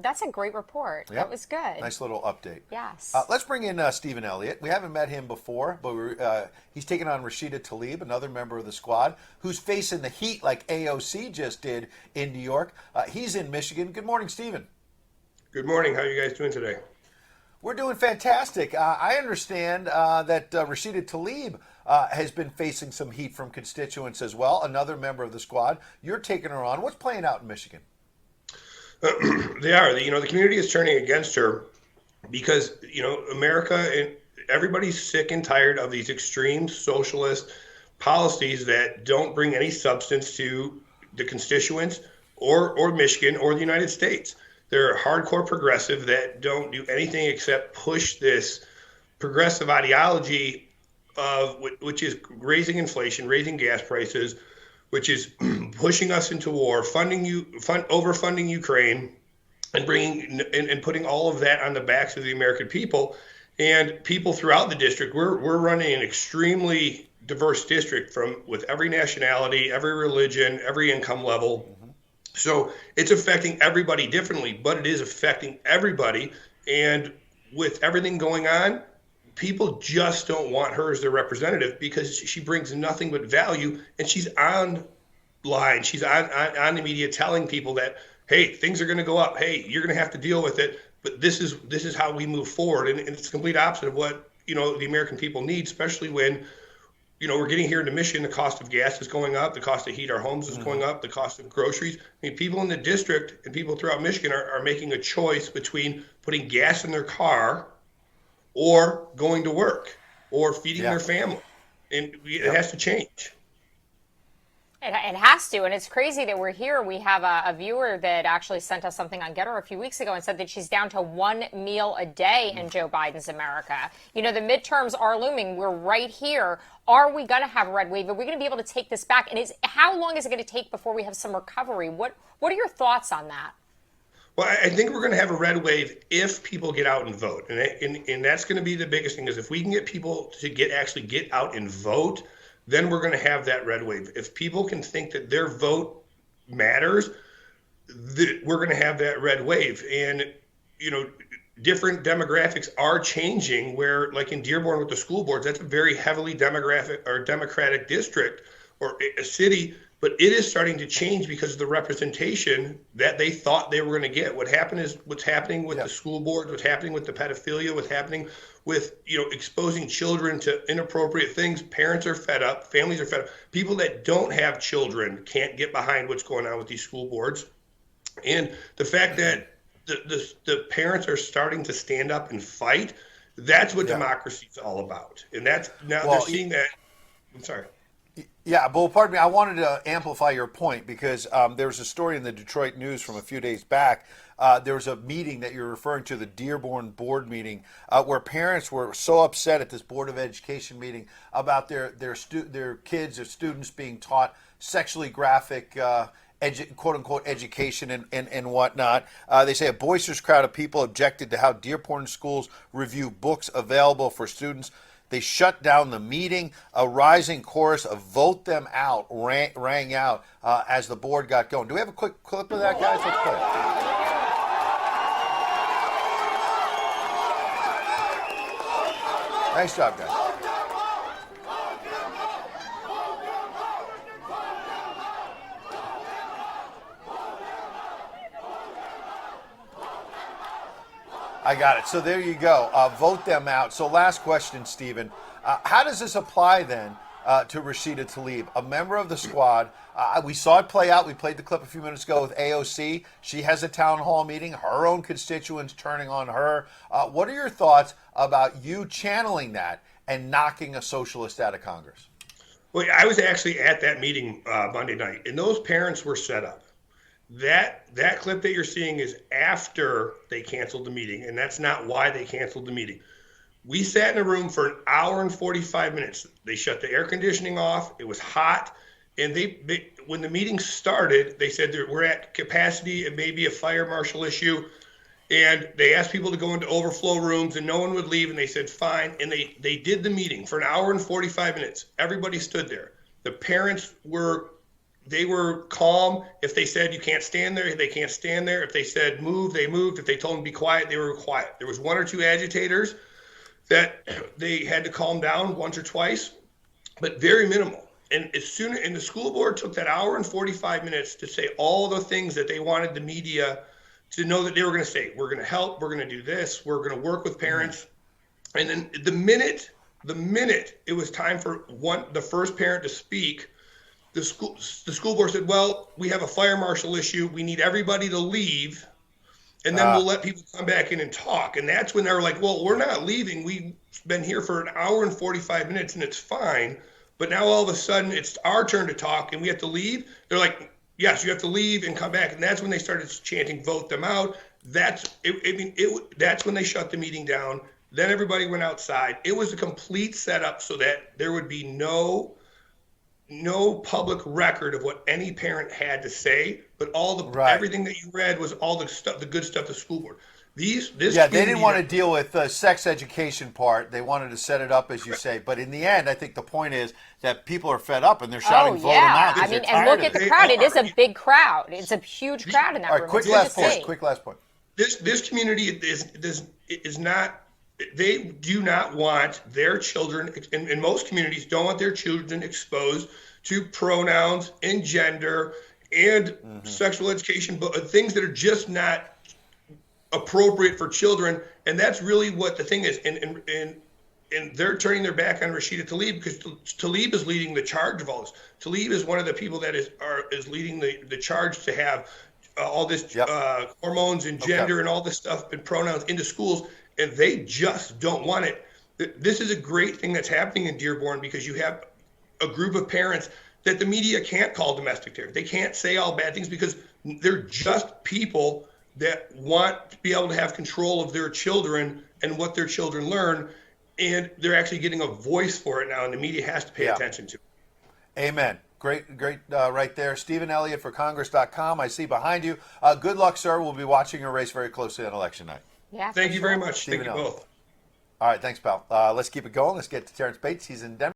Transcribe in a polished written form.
That's a great report. Yep. That was good. Nice little update. Yes. Let's bring in Stephen Elliott. We haven't met him before, but he's taking on Rashida Tlaib, another member of the squad, who's facing the heat like AOC just did in New York. He's in Michigan. Good morning, Stephen. Good morning. How are you guys doing today? We're doing fantastic. I understand that Rashida Tlaib has been facing some heat from constituents as well, another member of the squad. You're taking her on. What's playing out in Michigan? They are. The community is turning against her because, America and everybody's sick and tired of these extreme socialist policies that don't bring any substance to the constituents or Michigan or the United States. They're hardcore progressive that don't do anything except push this progressive ideology of which is raising inflation, raising gas prices, which is pushing us into war, overfunding Ukraine, and putting all of that on the backs of the American people and people throughout the district. We're running an extremely diverse district with every nationality, every religion, every income level. Mm-hmm. So it's affecting everybody differently, but it is affecting everybody. And with everything going on, people just don't want her as their representative because she brings nothing but value, and she's online. She's on the media telling people that, hey, things are going to go up. Hey, you're going to have to deal with it. But this is how we move forward, and it's the complete opposite of what the American people need, especially when we're getting here into Michigan. The cost of gas is going up. The cost to heat our homes is going up. The cost of groceries. I mean, people in the district and people throughout Michigan are making a choice between putting gas in their car or going to work, or feeding their family. And it has to change. It has to, and it's crazy that we're here. We have a viewer that actually sent us something on Getter a few weeks ago and said that she's down to one meal a day in Joe Biden's America. The midterms are looming. We're right here. Are we going to have a red wave? Are we going to be able to take this back? And how long is it going to take before we have some recovery? What are your thoughts on that? Well, I think we're going to have a red wave if people get out and vote. And that's going to be the biggest thing, is if we can get people to actually get out and vote, then we're going to have that red wave. If people can think that their vote matters, we're going to have that red wave. And, different demographics are changing, where, like in Dearborn with the school boards, that's a very heavily Democratic district or a city. But it is starting to change because of the representation that they thought they were going to get. What's happening with the school board, what's happening with the pedophilia, what's happening with, exposing children to inappropriate things. Parents are fed up. Families are fed up. People that don't have children can't get behind what's going on with these school boards. And the fact that the parents are starting to stand up and fight, that's what democracy is all about. And they're seeing that. I'm sorry. Yeah, well, pardon me. I wanted to amplify your point because there was a story in the Detroit News from a few days back. There was a meeting that you're referring to, the Dearborn board meeting, where parents were so upset at this Board of Education meeting about their kids or students being taught sexually graphic quote-unquote education and whatnot. They say a boisterous crowd of people objected to how Dearborn schools review books available for students. They shut down the meeting. A rising chorus of "Vote Them Out" rang out as the board got going. Do we have a quick clip of that, guys? Let's play it. Nice job, guys. I got it. So there you go. Vote them out. So last question, Stephen. How does this apply then to Rashida Tlaib, a member of the squad? We saw it play out. We played the clip a few minutes ago with AOC. She has a town hall meeting. Her own constituents turning on her. What are your thoughts about you channeling that and knocking a socialist out of Congress? Well, I was actually at that meeting Monday night, and those parents were set up. That clip that you're seeing is after they canceled the meeting, and that's not why they canceled the meeting. We sat in a room for an hour and 45 minutes. They shut the air conditioning off. It was hot. And when the meeting started, they said that we're at capacity. It may be a fire marshal issue. And they asked people to go into overflow rooms, and no one would leave. And they said, fine. And they did the meeting for an hour and 45 minutes. Everybody stood there. The parents were they were calm. If they said you can't stand there, they can't stand there. If they said move, they moved. If they told them to be quiet, they were quiet. There was one or two agitators that they had to calm down once or twice, but very minimal. And the school board took that hour and 45 minutes to say all the things that they wanted the media to know that they were going to say. We're going to help. We're going to do this. We're going to work with parents. And then the minute it was time for the first parent to speak, the school board said, well, we have a fire marshal issue. We need everybody to leave. And then we'll let people come back in and talk. And that's when they were like, well, we're not leaving. We've been here for an hour and 45 minutes and it's fine. But now all of a sudden it's our turn to talk and we have to leave. They're like, yes, you have to leave and come back. And that's when they started chanting, vote them out. That's when they shut the meeting down. Then everybody went outside. It was a complete setup so that there would be no public record of what any parent had to say, but everything that you read was all the stuff, the good stuff, the school board. They didn't want to deal with the sex education part. They wanted to set it up, as you say. But in the end, I think the point is that people are fed up and they're shouting, vote them out. I mean, and look at the crowd. It is a big crowd. It's a huge crowd in that room. All right, quick last point. This community is not, they do not want their children, in most communities, don't want their children exposed to pronouns and gender and sexual education, but things that are just not appropriate for children. And that's really what the thing is. And they're turning their back on Rashida Tlaib because Tlaib is leading the charge of all this. Tlaib is one of the people that is leading the charge to have all this hormones and gender and all this stuff and pronouns into schools, and they just don't want it. This is a great thing that's happening in Dearborn because you have a group of parents that the media can't call domestic terror. They can't say all bad things because they're just people that want to be able to have control of their children and what their children learn, and they're actually getting a voice for it now, and the media has to pay attention to it. Amen. Great right there. Stephen Elliott for Congress.com. I see behind you. Good luck, sir. We'll be watching your race very closely on election night. Yeah. Thank you very much. Stephen Thank you both. All right, thanks, pal. Let's keep it going. Let's get to Terrence Bates. He's in Denver.